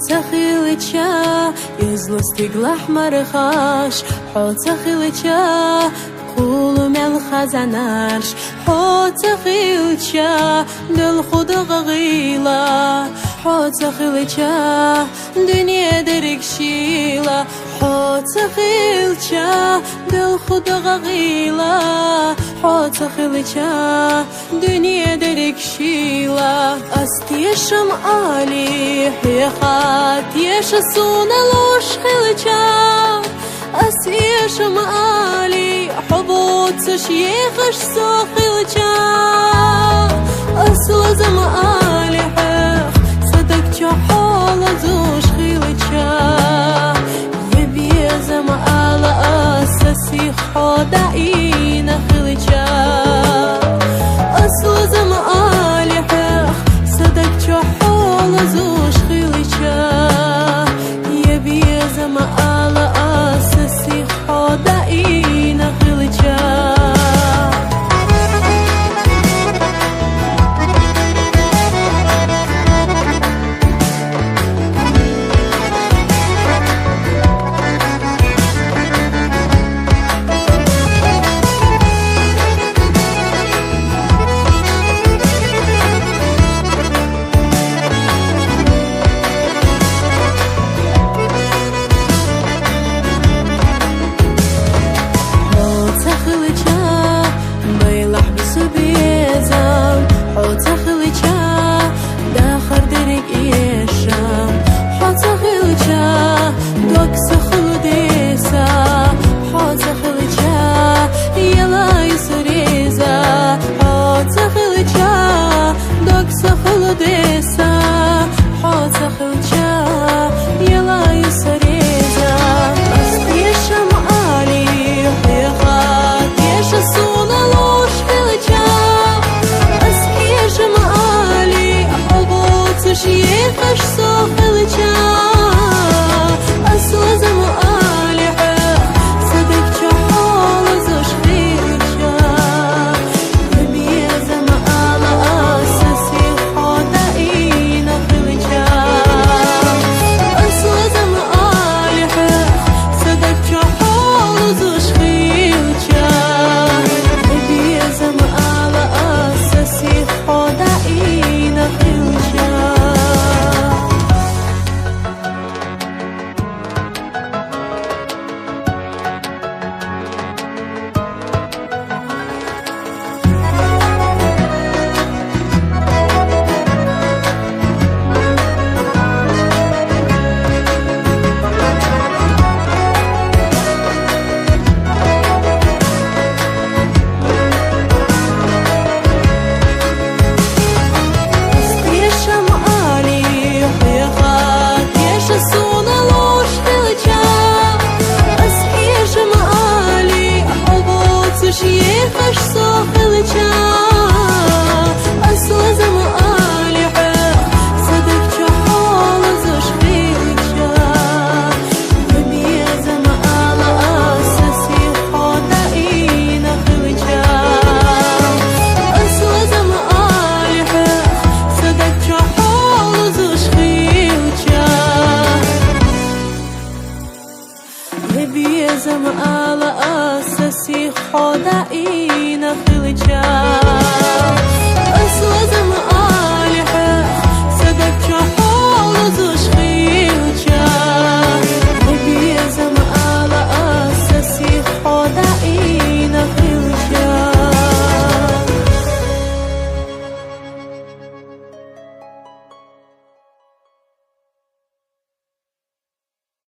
خيلتشا يزلستيق الأحمر خاش حوت خيلتشا قولو من الخزنارش حوت خيلتشا دل خود غيلا حوت خيلتشا دنيا درك شيلا حوت خيلتشا دل خود غيلا حوت خيلتشا دنيا درك شيلا استيشم علي حيخات يشسون لوش خيلتشا استيشم علي حبوت شيخش سو خيلتشا أصل زم علي حيخ صدق جحول زوش خيلتشا يبي زم على أساسي خدعين خيلتشا أصل زم علي حيخ صدق جحول زوش خيلتشا يبي زم على أساسي خدعين خيلتشا زم على أساسي خدعي